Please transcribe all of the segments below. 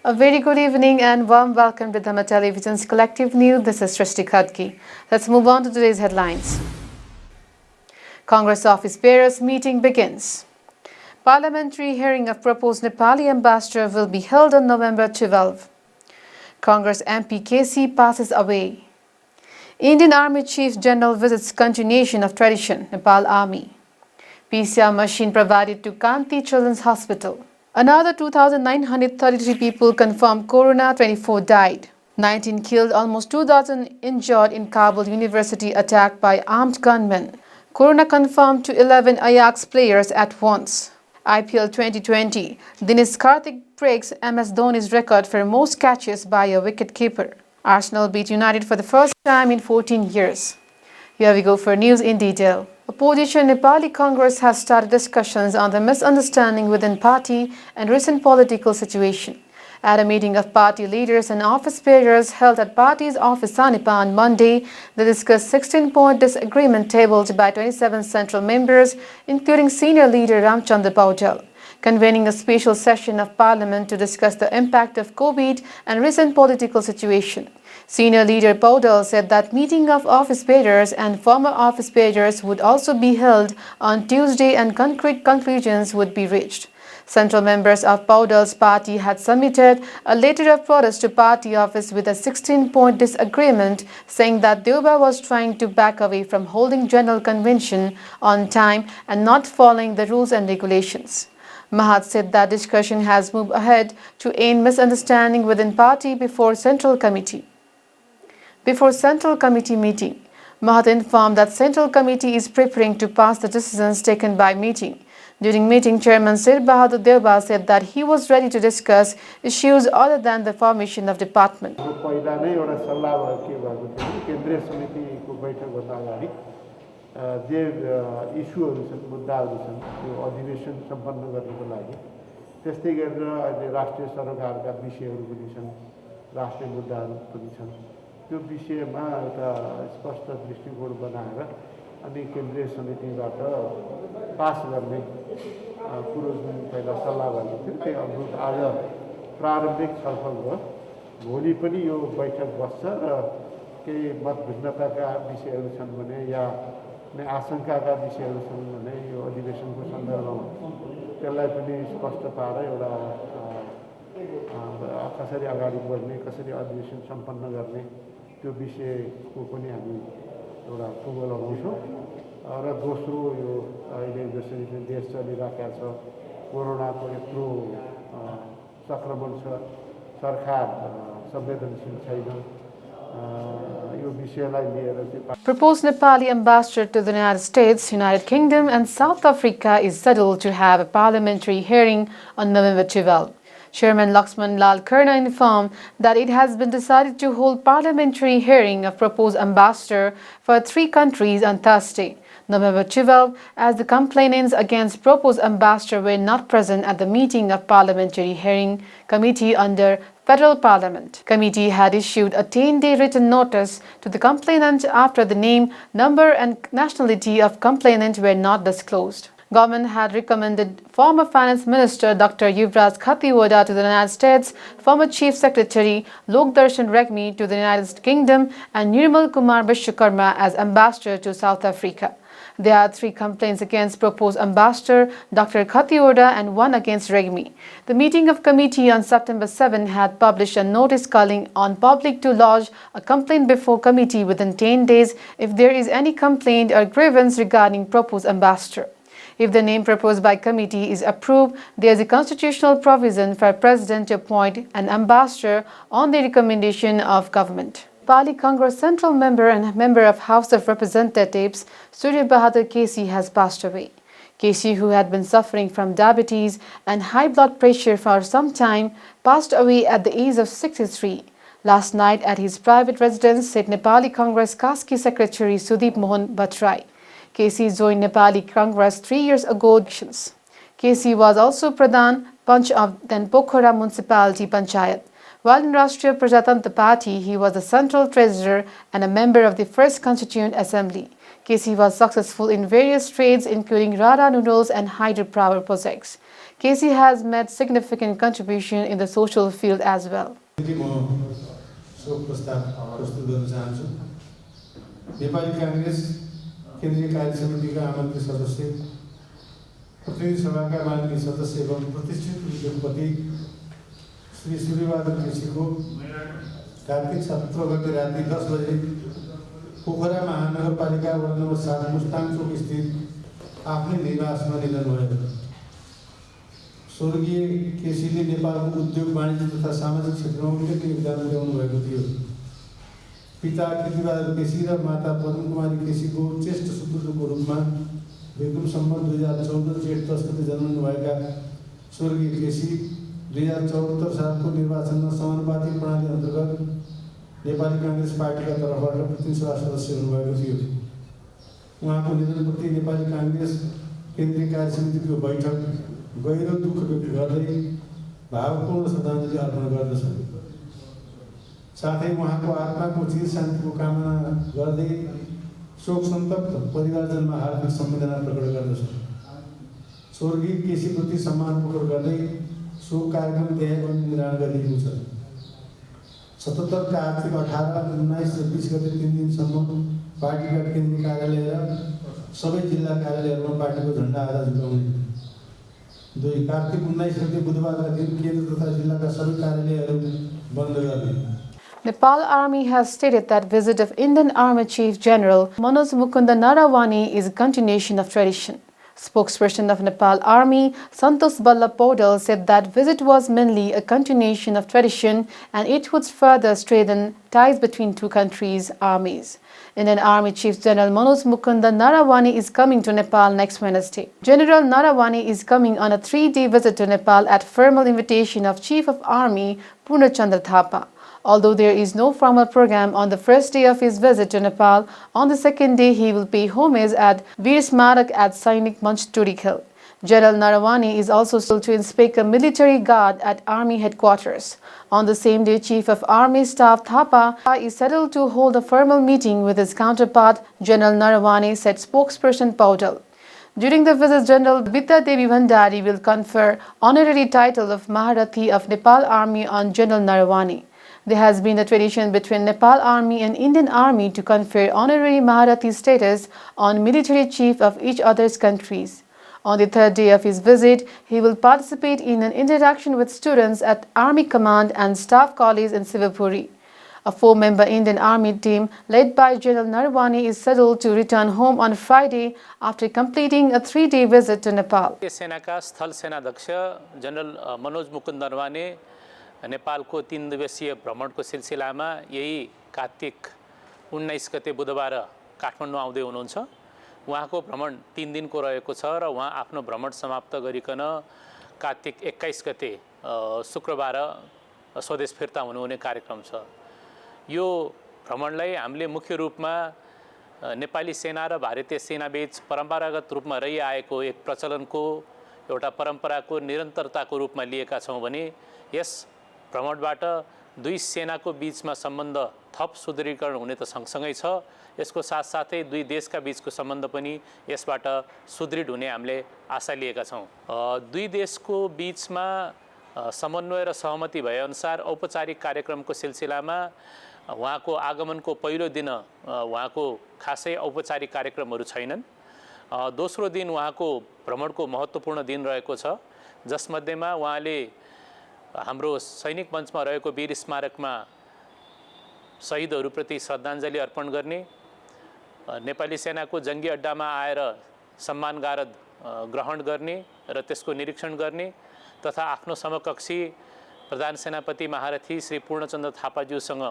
A very good evening and warm welcome to Dharma Television's Collective News. This is Srishti Khadki. Let's move on to today's headlines. Congress office bearers meeting begins. Parliamentary hearing of proposed Nepali ambassador will be held on November 12. Congress MP KC passes away. Indian Army Chief General visits continuation of tradition, Nepal Army. PCR machine provided to Kanti Children's Hospital. Another 2,933 people confirmed corona, 24 died. 19 killed, almost 2,000 injured in Kabul University attack by armed gunmen. Corona confirmed to 11 Ajax players at once. IPL 2020, Dinesh Karthik breaks MS Dhoni's record for most catches by a wicketkeeper. Arsenal beat United for the first time in 14 years. Here we go for news in detail. Opposition Nepali Congress has started discussions on the misunderstanding within party and recent political situation. At a meeting of party leaders and office bearers held at party's office Sanipa on Monday, they discussed 16-point disagreement tabled by 27 central members, including senior leader Ramchandra Paudel, convening a special session of parliament to discuss the impact of COVID and recent political situation. Senior leader Paudel said that meeting of office bearers and former office bearers would also be held on Tuesday and concrete conclusions would be reached. Central members of Paudel's party had submitted a letter of protest to party office with a 16-point disagreement, saying that Deuba was trying to back away from holding general convention on time and not following the rules and regulations. Mahat said that discussion has moved ahead to end misunderstanding within party before Central Committee meeting. Mahat informed that Central Committee is preparing to pass the decisions taken by meeting. During meeting, Chairman Sir Bahadur Deuba said that he was ready to discuss issues other than the formation of department. जे इस्युहरू छन् मुद्दाहरू छन् त्यो अधिवेशन सम्पन्न गर्नको लागि त्यस्तै गरेर अहिले राष्ट्रिय सरकारका विषयहरू पनि छन् राष्ट्रिय मुद्दाहरू पनि छन् त्यो विषयमा एउटा स्पष्ट दृष्टिकोण बनाएर अनि केन्द्रीय समितिबाट पास गर्ने कुरो जुन पहिला सल्लाह भएको थियो त्यही अनुरूप आज प्रारम्भिक छलफल भयो भोलि पनि यो बैठक बस्छ र केही मतभिन्नताका विषयहरू छन् भने या आशंकाका विषयहरू छन् भने यो अधिवेशनको सन्दर्भमा त्यसलाई पनि स्पष्ट पारेर एउटा कसरी अगाडि बढ्ने कसरी अधिवेशन सम्पन्न गर्ने त्यो विषयको पनि हामी एउटा टुङ्गो लगाउँछौँ र दोस्रो यो अहिले जसरी देश चलिरहेका छ कोरोनाको यत्रो संक्रमण छ सरकार संवेदनशील छैन Proposed Nepali ambassador to the United States, United Kingdom and South Africa is scheduled to have a parliamentary hearing on November 12. Chairman Laxman Lal Karna informed that it has been decided to hold parliamentary hearing of proposed ambassador for 3 countries on Thursday, November 12, as the complainants against proposed ambassador were not present at the meeting of parliamentary hearing committee under Federal Parliament. Committee had issued a 10-day written notice to the complainant after the name, number and nationality of complainant were not disclosed. Government had recommended former Finance Minister Dr. Yuvraj Khatiwada to the United States, former Chief Secretary Lokdarshan Regmi to the United Kingdom and Nirmal Kumar Vishwakarma as ambassador to South Africa. There are 3 complaints against proposed ambassador Dr. Khatiwada and 1 against Regmi. The meeting of committee on September 7 had published a notice calling on public to lodge a complaint before committee within 10 days if there is any complaint or grievance regarding proposed ambassador. If the name proposed by committee is approved, there is a constitutional provision for President to appoint an ambassador on the recommendation of government. Nepali Congress Central Member and member of House of Representatives, Surya Bahadur KC has passed away. KC, who had been suffering from diabetes and high blood pressure for some time, passed away at the age of 63. Last night at his private residence, said Nepali Congress Kaski Secretary Sudeep Mohan Bhattrai. KC joined Nepali Congress 3 years ago. KC was also Pradhan Panch of then Pokhara Municipality Panchayat. While in Rashtriya Prajatantra Party, he was the central treasurer and a member of the First Constituent Assembly. Casey was successful in various trades including radar noodles and hydropower projects. Casey has made significant contribution in the social field as well. Nepali Congress केन्द्रीय कार्य समितिका आमन्त्रित सदस्य, प्रतिनिधि सभाका माननीय सदस्य एवं प्रतिष्ठित उद्योगपति श्री सूर्यबहादुर केसीको कार्तिक 17 गते राति 10 बजे पोखरा महानगरपालिका वडा नम्बर 7 मुस्ताङ चोक स्थित आफ्नै निवासमा निधन भयो। स्वर्गीय केसीले नेपालको उद्योग वाणिज्य तथा सामाजिक क्षेत्रमा उल्लेखनीय योगदान पुर्याउनु भएको थियो। पिता कृतिबहादुर केसी र माता पद्मकुमारी केसीको ज्येष्ठ सुपुत्रको रूपमा बेगुम सम्मत 2014 जेठ 10 गते जन्मनुभएका स्वर्गीय केसी 2074 सालको निर्वाचनमा समानुपातिक प्रणाली अन्तर्गत नेपाली कांग्रेस पार्टीका तर्फबाट प्रतिनिधि सभा सदस्य हुनुभएको थियो। उहाँको निधनप्रति नेपाली कांग्रेस केन्द्रीय कार्य समितिको बैठक गहिरो दुःख व्यक्त गर्दै भावपूर्ण श्रद्धाञ्जली अर्पण गर्दछ। साथै उहाँको आत्माको चिर शान्तिको कामना गर्दै शोक सन्तप्त परिवारजनमा हार्दिक संवेदना प्रकट गर्दछ। स्वर्गीय केसीप्रति सम्मान प्रकट गर्दै सो कार्यक्रम त्यही निर्माण गरिएको छ। 77 कार्तिक 18, 19 र 20 गते 3 दिनसम्म पार्टीका केन्द्रीय कार्यालय र सबै जिल्ला कार्यालयहरूमा पार्टीको झण्डा आधा झुकाउने। 2 कार्तिक 19 गते बुधबारका दिन केन्द्र तथा जिल्लाका सबै कार्यालयहरू बन्द गर्ने। Nepal Army has stated that visit of Indian Army Chief General Manoj Mukund Narawani is a continuation of tradition. Spokesperson of Nepal Army, Santosh Ballabh Paudel, said that visit was mainly a continuation of tradition and it would further strengthen ties between two countries' armies. Indian Army Chief General Manoj Mukund Narawani is coming to Nepal next Wednesday. General Narawani is coming on a 3-day visit to Nepal at formal invitation of Chief of Army Purnachandra Thapa. Although there is no formal program on the first day of his visit to Nepal, on the second day he will pay homage at Veer Smarak at Sainik Manch Turikal. General Narawani is also still to inspect a military guard at Army headquarters. On the same day, Chief of Army Staff Thapa is settled to hold a formal meeting with his counterpart, General Narawani, said spokesperson Paudel. During the visit, General Bidya Devi Bhandari will confer honorary title of Maharathi of Nepal Army on General Narawani. There has been a tradition between Nepal Army and Indian Army to confer honorary Maharathi status on military chief of each other's countries. On the 3rd day of his visit, he will participate in an interaction with students at Army Command and Staff College in Sivapuri. A 4-member Indian Army team led by General Narawani is scheduled to return home on Friday after completing a 3-day visit to Nepal. सेनाका स्थल सेनाध्यक्ष general Manoj Mukund Naravane नेपालको 3 दिवसीय भ्रमणको सिलसिलामा यही कार्तिक 19 गते बुधबार काठमाडौँ आउँदै हुनुहुन्छ। उहाँको भ्रमण 3 दिनको रहेको छ र उहाँ आफ्नो भ्रमण समाप्त गरिकन कार्तिक 21 गते शुक्रबार स्वदेश फिर्ता हुनुहुने कार्यक्रम छ। यो भ्रमणलाई हामीले मुख्य रूपमा नेपाली सेना र भारतीय सेनाबीच परम्परागत रूपमा रहिआएको एक प्रचलनको एउटा परम्पराको निरन्तरताको रूपमा लिएका छौं भने यस भ्रमणबाट दुई सेनाको बीचमा सम्बन्ध थप सुदृढीकरण हुने त सँगसँगै छ, यसको साथसाथै दुई देशका बीचको सम्बन्ध पनि यसबाट सुदृढ हुने हामीले आशा लिएका छौं। दुई देशको बीचमा समन्वय र सहमति भएअनुसार औपचारिक कार्यक्रमको सिलसिलामा उहाँको आगमनको पहिलो दिन उहाँको खासै औपचारिक कार्यक्रमहरू छैनन्। दोस्रो दिन उहाँको भ्रमणको महत्त्वपूर्ण दिन रहेको छ, जसमध्येमा उहाँले हाम्रो सैनिक मञ्चमा रहेको वीर स्मारकमा शहीदहरूप्रति श्रद्धाञ्जली अर्पण गर्ने, नेपाली सेनाको जङ्गी अड्डामा आएर सम्मान गारद ग्रहण गर्ने र त्यसको निरीक्षण गर्ने तथा आफ्नो समकक्षी प्रधान सेनापति महारथी श्री पूर्णचन्द्र थापाज्यूसँग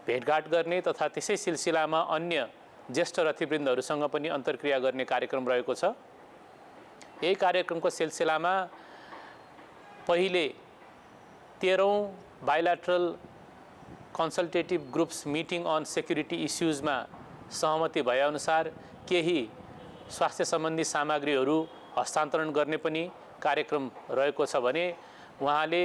भेटघाट गर्ने तथा त्यसै सिलसिलामा अन्य ज्येष्ठ रथीवृन्दहरूसँग पनि अन्तर्क्रिया गर्ने कार्यक्रम रहेको छ। यही कार्यक्रमको सिलसिलामा पहिले 13औं बाइल्याटरल कन्सल्टेटिभ ग्रुप्स मिटिङ अन सेक्युरिटी इस्युजमा सहमति भएअनुसार केही स्वास्थ्य सम्बन्धी सामग्रीहरू हस्तान्तरण गर्ने पनि कार्यक्रम रहेको छ भने उहाँले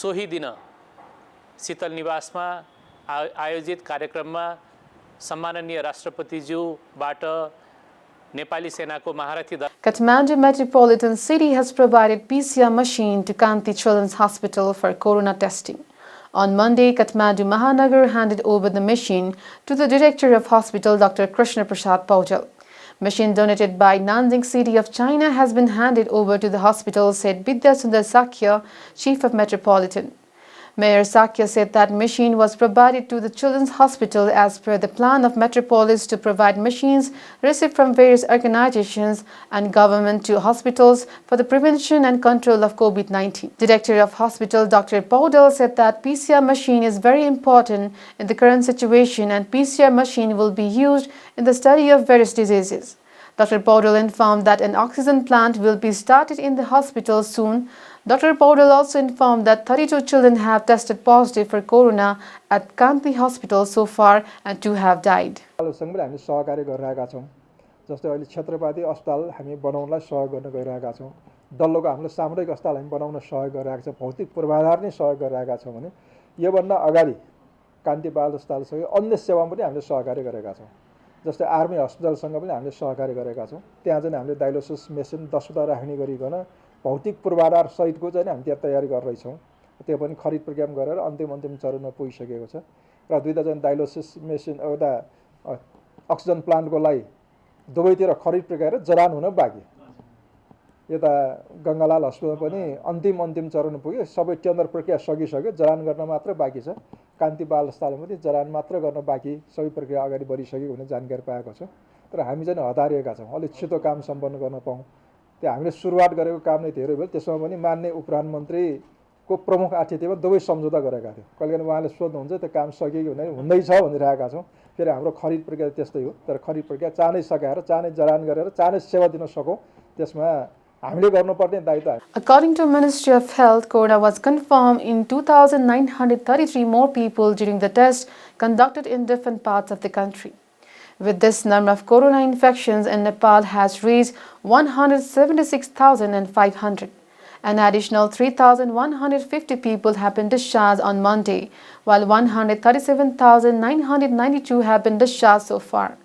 सोही दिन शीतल निवासमा आयोजित कार्यक्रममा सम्माननीय राष्ट्रपतिज्यूबाट नेपाली सेनाको महारथी Kathmandu Metropolitan City has provided PCR machine to Kanti Children's Hospital for corona testing. On Monday, Kathmandu Mahanagar handed over the machine to the Director of Hospital, Dr. Krishna Prasad Paujal. Machine donated by Nanjing City of China has been handed over to the hospital, said Vidya Sundar Sakya, Chief of Metropolitan. Mayor Sakya said that machine was provided to the Children's Hospital as per the plan of Metropolis to provide machines received from various organizations and government to hospitals for the prevention and control of COVID-19. Director of Hospital Dr. Paudel said that PCR machine is very important in the current situation and PCR machine will be used in the study of various diseases. Dr. Paudel informed that an oxygen plant will be started in the hospital soon. Dr. Paudel also informed that 32 children have tested positive for corona at Kanti Hospital so far and 2 have died. हामी सहकारी गरिरहेका छौं जस्तै अहिले क्षेत्रपाती अस्पताल हामी बनाउनलाई सहयोग गर्न गइरहेका छौं डल्लोको हामीले सामुदायिक अस्पताल हामी बनाउन सहयोग गरिरहेका छौं भौतिक पूर्वाधार नै सहयोग गरिरहेका छौं भने यो भन्दा अगाडि कान्ति बाल अस्पतालसँग अन्य सेवामा पनि हामीले सहकारी गरेका छौं जस्तै आर्मी अस्पतालसँग पनि हामीले सहकारी गरेका छौं त्यहाँ चाहिँ हामीले डायलिसिस मेसिन 10 वटा राख्ने गरिकन भौतिक पूर्वाधार सहितको चाहिँ हामी त्यहाँ तयारी गरिरहेका छौं त्यो पनि खरिद प्रोग्राम गरेर अन्तिम चरणमा पुगिसकेको छ र दुईटा चाहिँ डायलिसिस मेसिन एउटा अक्सिजन प्लान्टको लागि दुवैतिर खरिद प्रक्रिया जडान हुन बाँकी यता गंगालाल अस्पताल पनि अन्तिम चरणमा पुग्यो सबै टेन्डर प्रक्रिया सकिसक्यो जडान गर्न मात्र बाँकी छ कान्ति बाल अस्पतालमा पनि जडान मात्र गर्न बाँकी सबै प्रक्रिया अगाडि बढिसकेको भन्ने जानकारी पाएको छु तर हामी चाहिँ हतारिएका छौं अलि छिटो काम सम्पन्न गर्न पाऊँ त्यो हामीले सुरुवात गरेको काम नै धेरै भयो त्यसमा पनि माननीय उपप्रधानमन्त्रीको प्रमुख आतिथ्यमा दुवै सम्झौता गरेका थियौ कहिलेकाहीँ उहाँले सोध्नुहुन्छ त्यो काम सकियो कि हुँदैछ भनिरहेका छौं फेरि हाम्रो खरिद प्रक्रिया त्यस्तै हो तर खरिद प्रक्रिया चाँडै सकाएर चाँडै जडान गरेर चाँडै सेवा दिन सकौं त्यसमा हामीले गर्नुपर्ने दायित्व. According to Ministry of Health, corona was confirmed in 2,933 more people during the test conducted in different parts of the country. With this, number of corona infections in Nepal has reached 176,500. An additional 3,150 people have been discharged on Monday, while 137,992 have been discharged so far.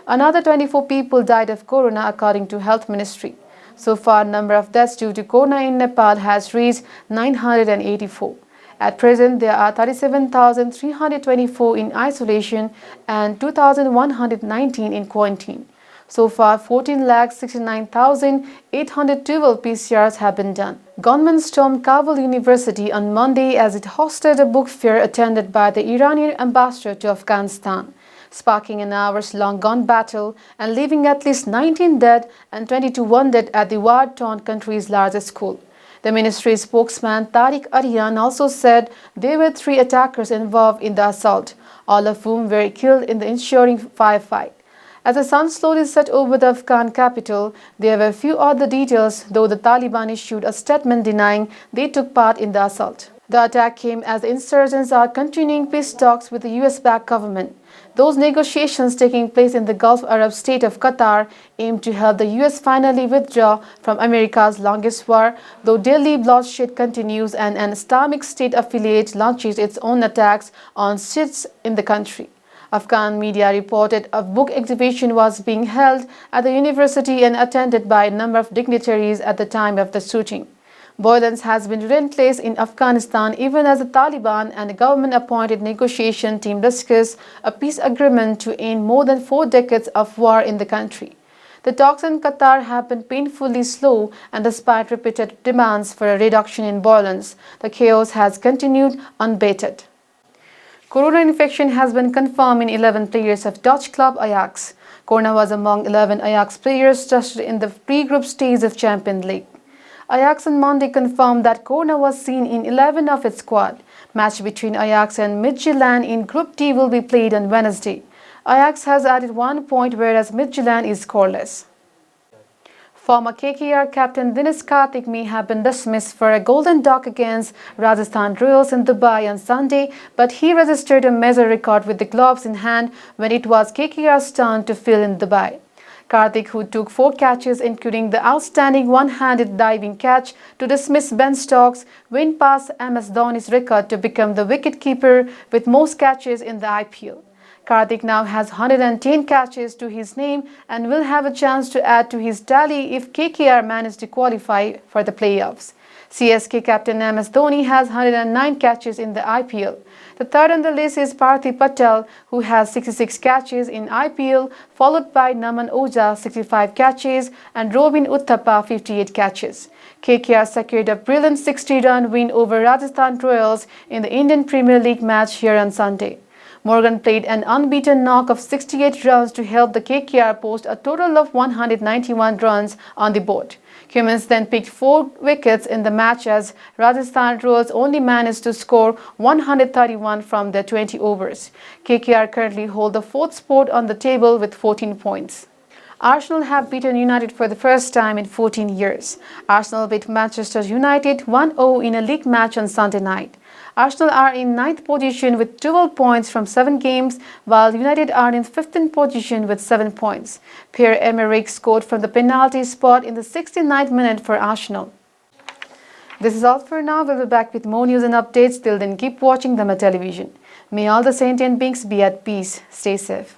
Another 24 people died of corona according to Health Ministry. So far, number of deaths due to corona in Nepal has reached 984. At present, there are 37,324 in isolation and 2,119 in quarantine. So far, 14,69,812 PCRs have been done. Gunmen stormed Kabul University on Monday as it hosted a book fair attended by the Iranian ambassador to Afghanistan, sparking an hours-long gun battle and leaving at least 19 dead and 22 wounded at the war-torn country's largest school. The ministry spokesman Tariq Aryan also said there were 3 attackers involved in the assault, all of whom were killed in the ensuing firefight. As the sun slowly set over the Afghan capital, there were few other details, though the Taliban issued a statement denying they took part in the assault. The attack came as the insurgents are continuing peace talks with the US-backed government. Those negotiations taking place in the Gulf Arab state of Qatar aim to help the US finally withdraw from America's longest war, though daily bloodshed continues and an Islamic State affiliate launches its own attacks on Shiites in the country. Afghan media reported a book exhibition was being held at the university and attended by a number of dignitaries at the time of the shooting. Violence has been relentless in Afghanistan even as the Taliban and the government-appointed negotiation team discuss a peace agreement to end more than 4 decades of war in the country. The talks in Qatar have been painfully slow, and despite repeated demands for a reduction in violence, the chaos has continued unabated. Corona infection has been confirmed in 11 players of Dutch club Ajax. Corona was among 11 Ajax players tested in the pre-group stage of Champions League. Ajax on Monday confirmed that corona was seen in 11 of its squad. Match between Ajax and Midtjylland in Group D will be played on Wednesday. Ajax has added 1 point, whereas Midtjylland is scoreless. Former KKR captain Dinesh Karthik may have been dismissed for a golden duck against Rajasthan Royals in Dubai on Sunday, but he registered a major record with the gloves in hand when it was KKR's turn to field in Dubai. Karthik, who took 4 catches including the outstanding one-handed diving catch to dismiss Ben Stokes, went past MS Dhoni's record to become the wicket-keeper with most catches in the IPL. Karthik now has 110 catches to his name and will have a chance to add to his tally if KKR manage to qualify for the playoffs. CSK captain MS Dhoni has 109 catches in the IPL. The third on the list is Parthiv Patel, who has 66 catches in IPL, followed by Naman Ojha 65 catches and Robin Uthappa 58 catches. KKR secured a brilliant 60-run win over Rajasthan Royals in the Indian Premier League match here on Sunday. Morgan played an unbeaten knock of 68 runs to help the KKR post a total of 191 runs on the board. Cummins then picked 4 wickets in the match as Rajasthan Royals only managed to score 131 from their 20 overs. KKR currently hold the 4th spot on the table with 14 points. Arsenal have beaten United for the first time in 14 years. Arsenal beat Manchester United 1-0 in a league match on Sunday night. Arsenal are in 9th position with 12 points from 7 games, while United are in 15th position with 7 points. Pierre-Emerick scored from the penalty spot in the 69th minute for Arsenal. This is all for now. We'll be back with more news and updates. Till then, keep watching Dharma Television. May all the sentient beings be at peace. Stay safe.